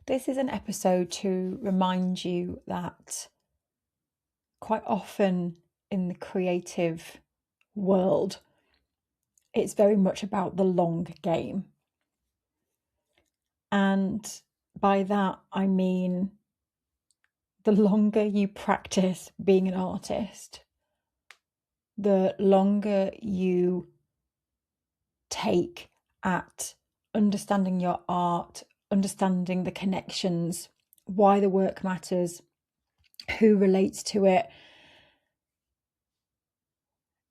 This is an episode to remind you that quite often in the creative world, it's very much about the long game. And by that, I mean the longer you practice being an artist, the longer you take at understanding your art, understanding the connections, why the work matters, who relates to it.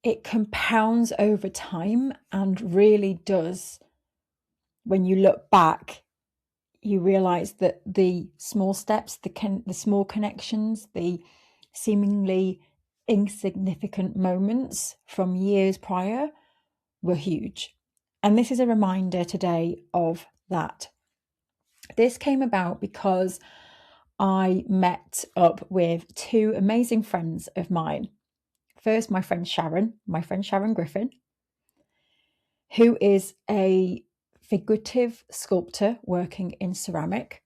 It compounds over time and really does. When you look back, you realize that the small steps, the small connections, the seemingly insignificant moments from years prior were huge. And this is a reminder today of that. This came about because I met up with two amazing friends of mine. First, my friend Sharon Griffin, who is a figurative sculptor working in ceramic.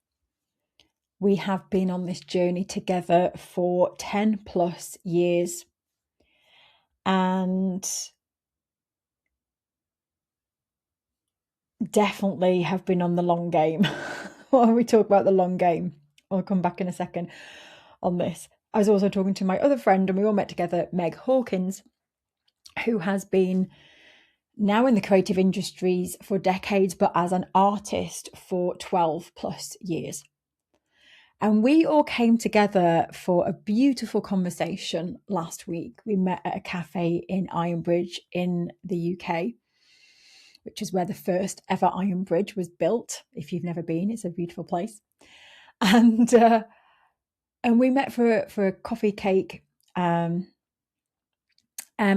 We have been on this journey together for 10 plus years. And definitely have been on the long game. While we talk about the long game, I'll come back in a second on this. I was also talking to my other friend and we all met together, Meg Hawkins, who has been now in the creative industries for decades, but as an artist for 12 plus years. And we all came together for a beautiful conversation last week. We met at a cafe in Ironbridge in the UK, which is where the first ever Iron Bridge was built. If you've never been, it's a beautiful place. And we met for a coffee cake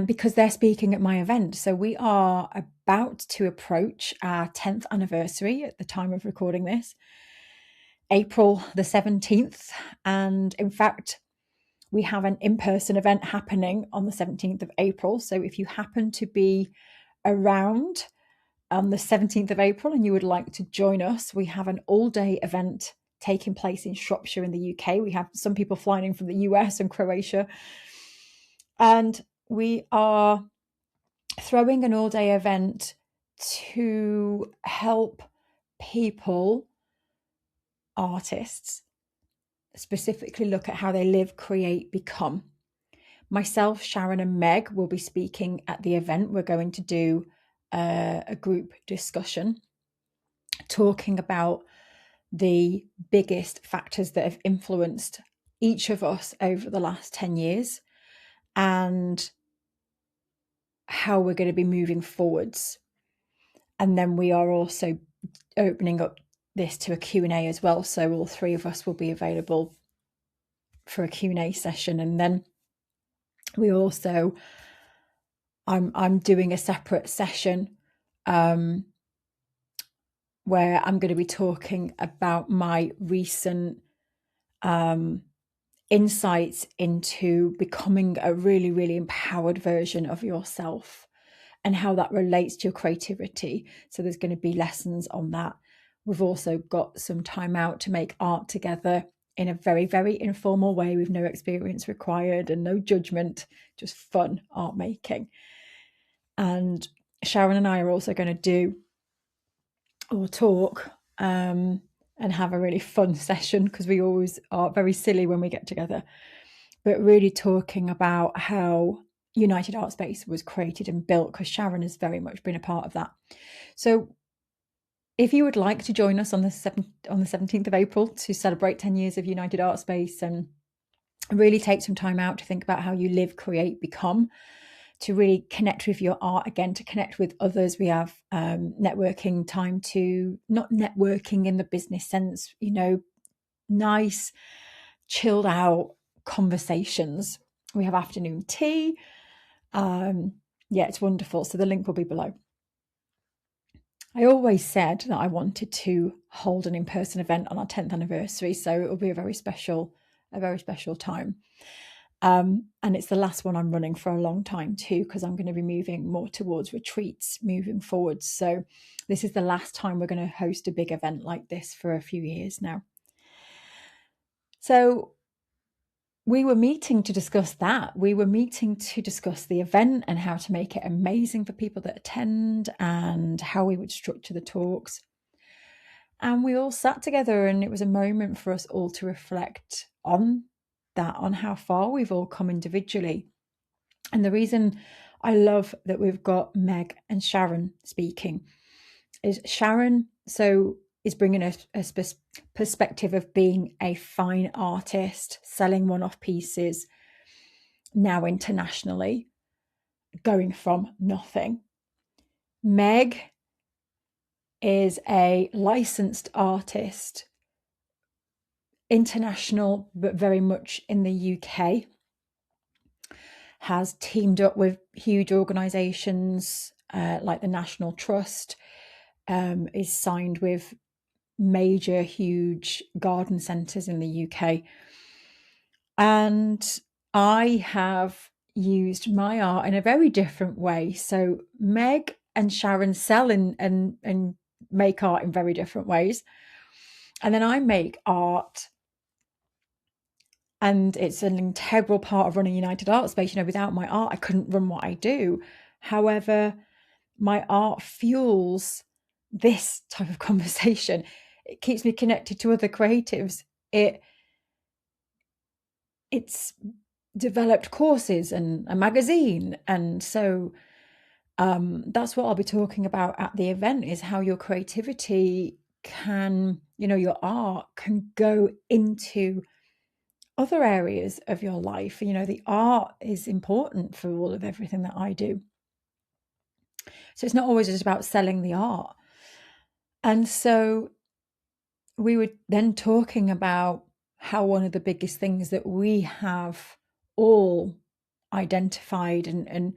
because they're speaking at my event. So we are about to approach our 10th anniversary at the time of recording this, April the 17th. And in fact, we have an in-person event happening on the 17th of April. So if you happen to be around on the 17th of April and you would like to join us, we have an all-day event taking place in Shropshire in the UK. We have some people flying in from the US and Croatia. And we are throwing an all-day event to help people, artists, specifically look at how they live, create, become. Myself, Sharon and Meg will be speaking at the event. We're going to do a group discussion talking about the biggest factors that have influenced each of us over the last 10 years and how we're going to be moving forwards. And then we are also opening up this to a Q&A as well. So all three of us will be available for a Q&A session. And then we also, I'm doing a separate session where I'm going to be talking about my recent insights into becoming a really, really empowered version of yourself and how that relates to your creativity. So there's going to be lessons on that. We've also got some time out to make art together in a very, very informal way with no experience required and no judgment, just fun art making. And Sharon and I are also going to do or talk and have a really fun session because we always are very silly when we get together, but really talking about how United Art Space was created and built, because Sharon has very much been a part of that. So if you would like to join us on the 17th of April to celebrate 10 years of United Art Space and really take some time out to think about how you live, create, become, to really connect with your art again, to connect with others. We have networking time, to not networking in the business sense, nice, chilled out conversations. We have afternoon tea. It's wonderful. So the link will be below. I always said that I wanted to hold an in-person event on our 10th anniversary. So it will be a very special time. And it's the last one I'm running for a long time too, because I'm going to be moving more towards retreats moving forward. So this is the last time we're going to host a big event like this for a few years now. So we were meeting to discuss that. We were meeting to discuss the event and how to make it amazing for people that attend and how we would structure the talks. And we all sat together, and it was a moment for us all to reflect on that, on how far we've all come individually. And the reason I love that we've got Meg and Sharon speaking is Sharon is bringing a perspective of being a fine artist, selling one-off pieces now internationally, going from nothing. Meg is a licensed artist, international, but very much in the UK, has teamed up with huge organisations like the National Trust, is signed with major, huge garden centres in the UK. And I have used my art in a very different way. So Meg and Sharon sell and make art in very different ways. And then I make art, and it's an integral part of running United Art Space. Without my art, I couldn't run what I do. However, my art fuels this type of conversation. It keeps me connected to other creatives. It's developed courses and a magazine, and so that's what I'll be talking about at the event, is how your creativity can, your art can go into other areas of your life. The art is important for all of everything that I do. So it's not always just about selling the art. And so we were then talking about how one of the biggest things that we have all identified, and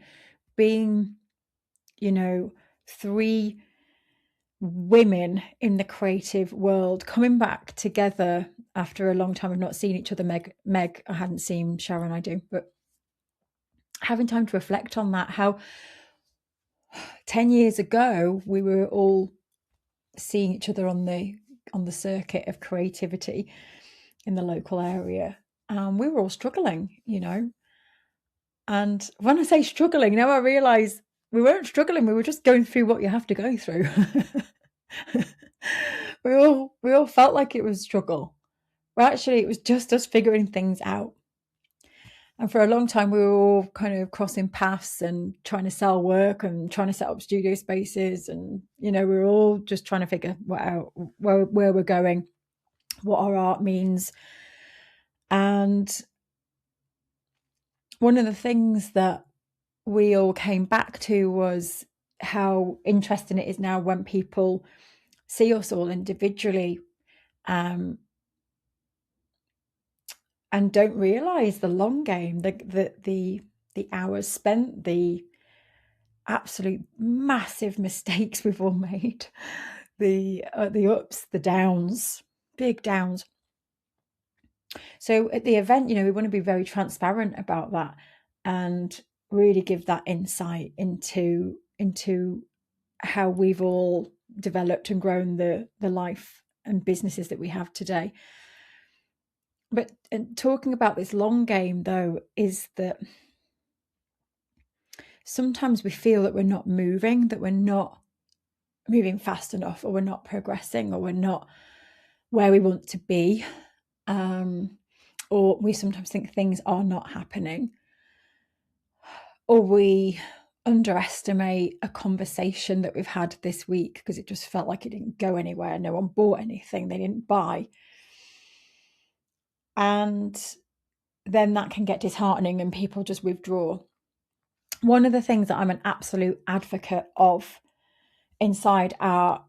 being, three women in the creative world coming back together after a long time of not seeing each other. Meg I hadn't seen, Sharon I do, but having time to reflect on that, how 10 years ago we were all seeing each other on the circuit of creativity in the local area, and we were all struggling, and when I say struggling, now I realise we weren't struggling, we were just going through what you have to go through. we all felt like it was struggle, but actually it was just us figuring things out. And for a long time we were all kind of crossing paths and trying to sell work and trying to set up studio spaces, and we were all just trying to figure out where we're going, what our art means. And one of the things that we all came back to was how interesting it is now when people see us all individually, and don't realise the long game, the hours spent, the absolute massive mistakes we've all made, the ups, the downs, big downs. So at the event, we want to be very transparent about that and really give that insight into how we've all developed and grown the life and businesses that we have today. But talking about this long game, though, is that sometimes we feel that we're not moving fast enough, or we're not progressing, or we're not where we want to be, or we sometimes think things are not happening, or we underestimate a conversation that we've had this week because it just felt like it didn't go anywhere. No one bought anything, they didn't buy. And then that can get disheartening and people just withdraw. One of the things that I'm an absolute advocate of inside our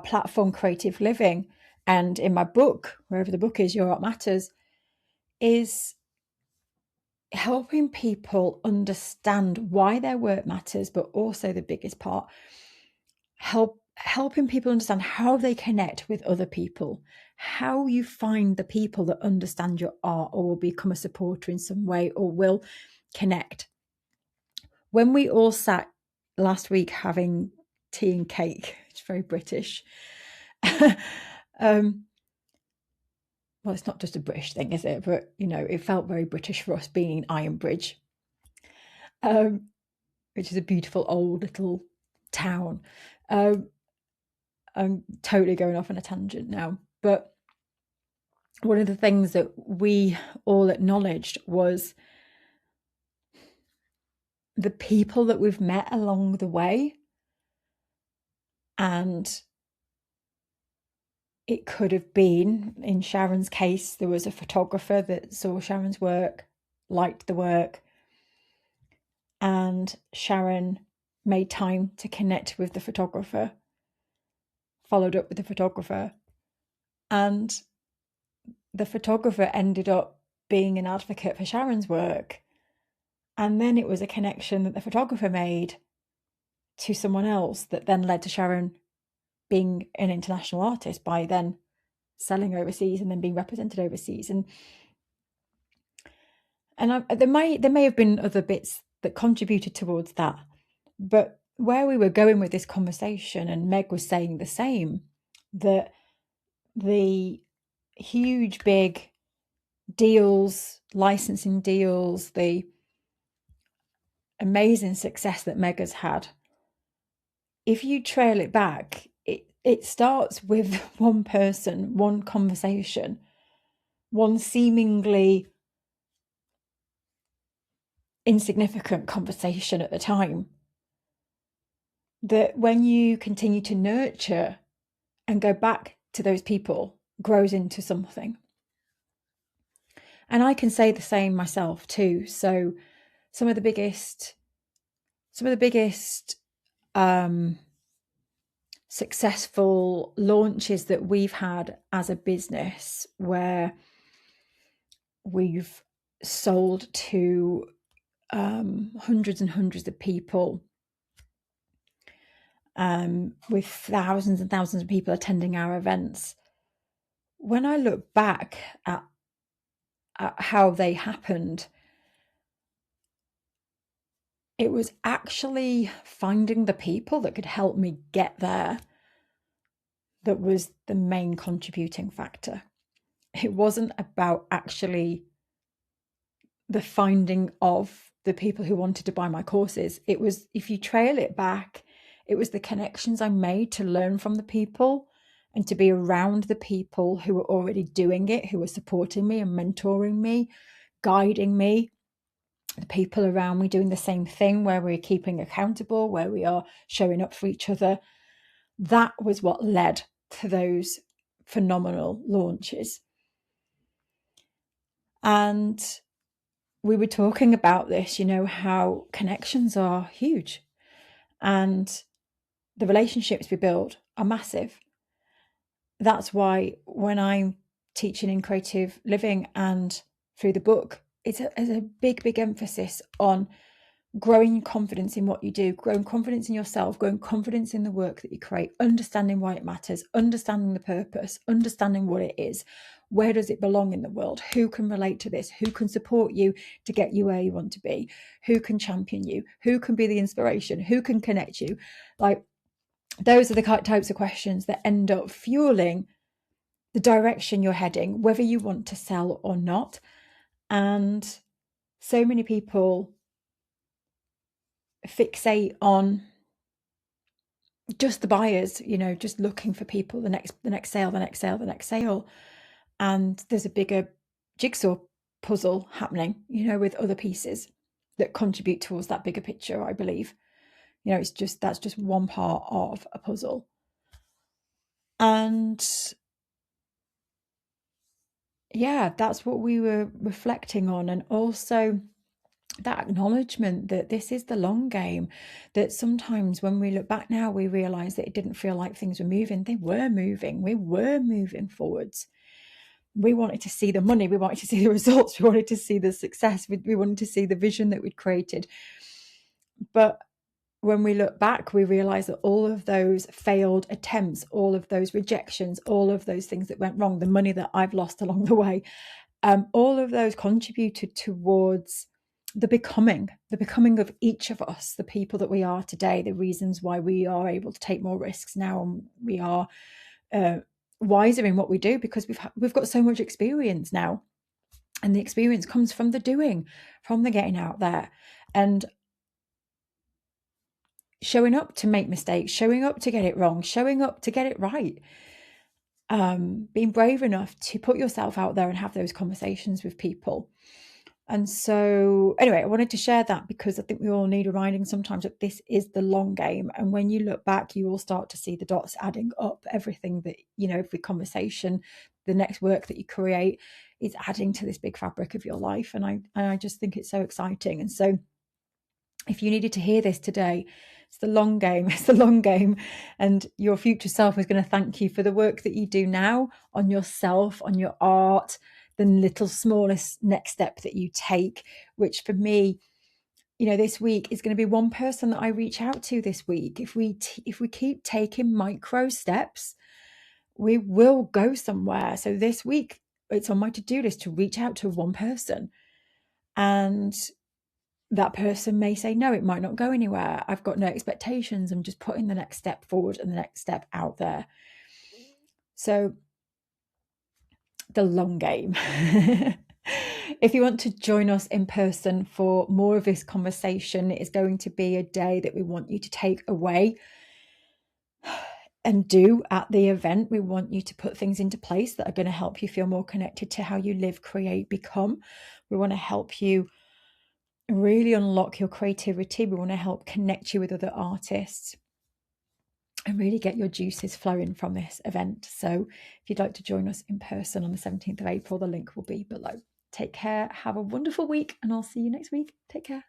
platform, Creative Living, and in my book, wherever the book is, Your Art Matters, is helping people understand why their work matters, but also the biggest part, helping people understand how they connect with other people, how you find the people that understand your art or will become a supporter in some way or will connect. When we all sat last week having tea and cake, it's very British, well, it's not just a British thing, is it? But, it felt very British for us being in Ironbridge, which is a beautiful old little town. I'm totally going off on a tangent now. But one of the things that we all acknowledged was the people that we've met along the way. And it could have been, in Sharon's case, there was a photographer that saw Sharon's work, liked the work, and Sharon made time to connect with the photographer, followed up with the photographer, and the photographer ended up being an advocate for Sharon's work. And then it was a connection that the photographer made to someone else that then led to Sharon being an international artist by then selling overseas and then being represented overseas. And there may have been other bits that contributed towards that. But where we were going with this conversation, and Meg was saying the same, that the huge big deals, licensing deals, the amazing success that Meg has had, if you trail it back, it starts with one person, one conversation, one seemingly insignificant conversation at the time, that when you continue to nurture and go back to those people, grows into something. And I can say the same myself too. So some of the biggest successful launches that we've had as a business, where we've sold to hundreds and hundreds of people, with thousands and thousands of people attending our events. When I look back at how they happened, it was actually finding the people that could help me get there that was the main contributing factor. It wasn't about actually the finding of the people who wanted to buy my courses. It was, if you trail it back, it was the connections I made to learn from the people and to be around the people who were already doing it, who were supporting me and mentoring me, guiding me. The people around me doing the same thing, where we're keeping accountable, where we are showing up for each other. That was what led to those phenomenal launches. And we were talking about this, how connections are huge and the relationships we build are massive. That's why when I'm teaching in creative living and through the book, it's a big, big emphasis on growing confidence in what you do, growing confidence in yourself, growing confidence in the work that you create, understanding why it matters, understanding the purpose, understanding what it is. Where does it belong in the world? Who can relate to this? Who can support you to get you where you want to be? Who can champion you? Who can be the inspiration? Who can connect you? Like, those are the types of questions that end up fueling the direction you're heading, whether you want to sell or not. And so many people fixate on just the buyers, just looking for people, the next sale. And there's a bigger jigsaw puzzle happening, with other pieces that contribute towards that bigger picture, I believe. That's just one part of a puzzle. And yeah, that's what we were reflecting on. And also that acknowledgement that this is the long game, that sometimes when we look back now, we realize that it didn't feel like things were moving. They were moving. We were moving forwards. We wanted to see the money. We wanted to see the results. We wanted to see the success. We wanted to see the vision that we'd created. But when we look back, we realize that all of those failed attempts, all of those rejections, all of those things that went wrong, the money that I've lost along the way, all of those contributed towards the becoming of each of us, the people that we are today, the reasons why we are able to take more risks now, and we are wiser in what we do, because we've got so much experience now, and the experience comes from the doing, from the getting out there and showing up to make mistakes, showing up to get it wrong, showing up to get it right. Being brave enough to put yourself out there and have those conversations with people. And so anyway, I wanted to share that because I think we all need reminding sometimes that this is the long game. And when you look back, you will start to see the dots adding up. Everything that, every conversation, the next work that you create is adding to this big fabric of your life. And I just think it's so exciting. And so if you needed to hear this today, it's the long game. It's the long game. And your future self is going to thank you for the work that you do now on yourself, on your art, the little smallest next step that you take, which for me, this week is going to be one person that I reach out to this week. If we keep taking micro steps, we will go somewhere. So this week, it's on my to-do list to reach out to one person. And that person may say, no, it might not go anywhere. I've got no expectations. I'm just putting the next step forward and the next step out there. So the long game. If you want to join us in person for more of this conversation, it's going to be a day that we want you to take away and do at the event. We want you to put things into place that are going to help you feel more connected to how you live, create, become. We want to help you really unlock your creativity. We want to help connect you with other artists and really get your juices flowing from this event. So if you'd like to join us in person on the 17th of April, the link will be below. Take care, have a wonderful week, and I'll see you next week. Take care.